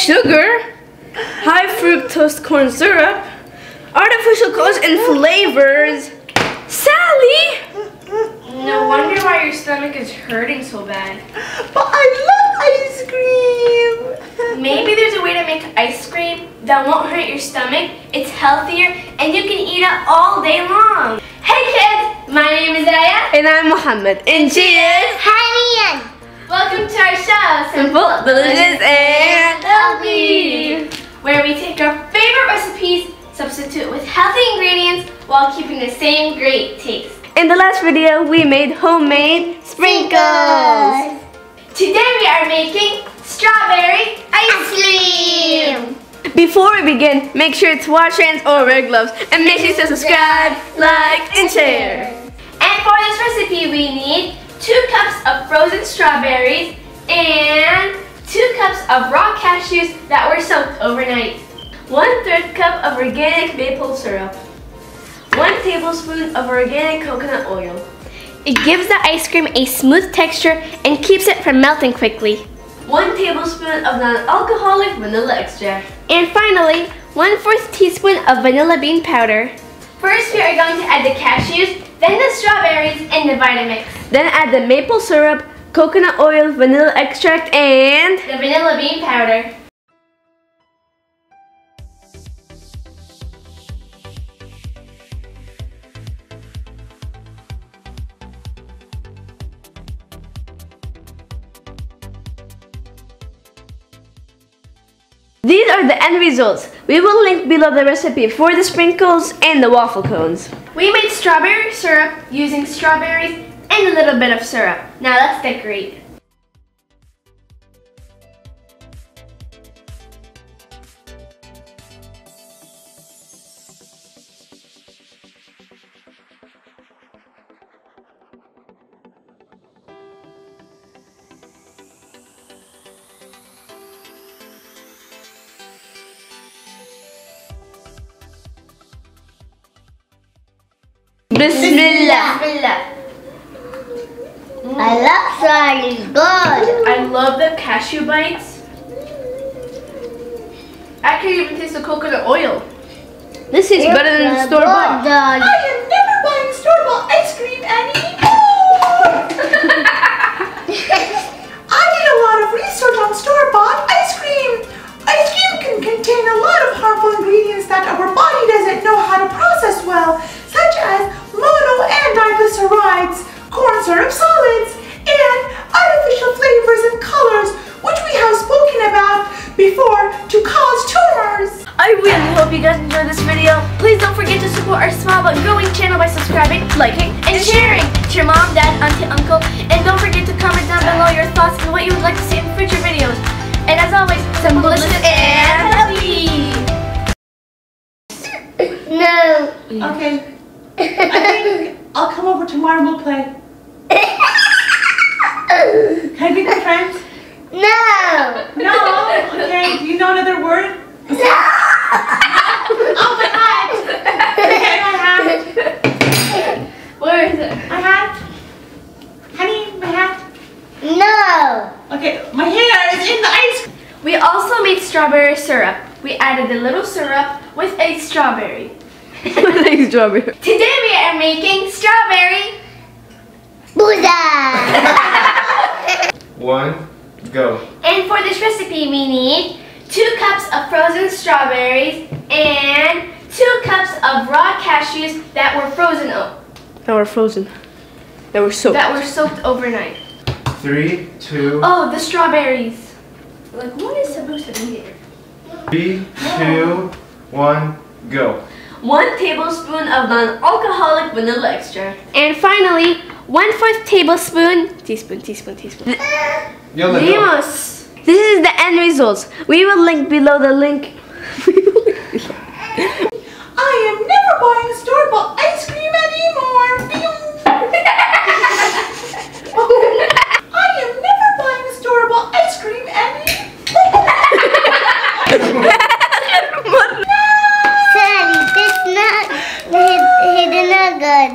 sugar, high fructose corn syrup, artificial colors and flavors. Sally! No wonder why your stomach is hurting so bad. But I love ice cream. Maybe there's a way to make ice cream that won't hurt your stomach. It's healthier and you can eat it all day long. Hey kids, my name is Aya. And I'm Muhammad. And she is Hanian. Welcome to our show, Simple, Delicious, and Healthy, where we take our favorite recipes, substitute with healthy ingredients while keeping the same great taste. In the last video, we made homemade sprinkles. Today we are making strawberry ice cream. Before we begin, make sure to wash hands or wear gloves, and make sure to subscribe, like, and share. And for this recipe, we need 2 cups of frozen strawberries and 2 cups of raw cashews that were soaked overnight. 1/3 cup of organic maple syrup. 1 tablespoon of organic coconut oil. It gives the ice cream a smooth texture and keeps it from melting quickly. 1 tablespoon of non-alcoholic vanilla extract. And finally, 1/4 teaspoon of vanilla bean powder. First, we are going to add the cashews, then the strawberries, and the Vitamix. Then add the maple syrup, coconut oil, vanilla extract, and the vanilla bean powder. These are the end results. We will link below the recipe for the sprinkles and the waffle cones. We made strawberry syrup using strawberries and a little bit of syrup. Now let's decorate. Bismillah. Bismillah. I love strawberries. Good. I love the cashew bites. I can even taste the coconut oil. This is better than the store-bought. I am never buying store-bought ice cream anymore. I did a lot of research on store-bought ice cream. Ice cream can contain a lot of harmful ingredients that our body doesn't know how to process well, such as mono and diglycerides, corn syrup solids, and artificial flavors and colors, which we have spoken about before to cause tumors. I really hope you guys enjoyed this video. Please don't forget to support our small but growing channel by subscribing, liking, and sharing to your mom, dad, auntie, uncle. And don't forget to comment down below your thoughts and what you would like to see in future videos. And as always, simple, delicious, and healthy. No. Okay. I think I'll come over tomorrow and we'll play. Can I be my friend? No. No? Okay. Do you know another word? No. Oh, my hat! Okay, my hat. Where is it? My hat. Honey, my hat. No. Okay, my hair is in the ice cream. We also made strawberry syrup. We added a little syrup with a strawberry. Strawberry. Today we are making strawberry Booza. 1, go. And for this recipe we need 2 cups of frozen strawberries and 2 cups of raw cashews that were frozen. That were soaked overnight. 3, 2, Oh, the strawberries. Like, what is supposed to be here? 3, 2, 1, go. 1 tablespoon of non-alcoholic vanilla extract. And finally, 1/4 tablespoon, teaspoon. Yola, go. Limos. This is the end results. We will link below the link. I am never buying store-bought ice cream anymore. I am never buying store-bought ice cream anymore. Sally, this not, he did not good.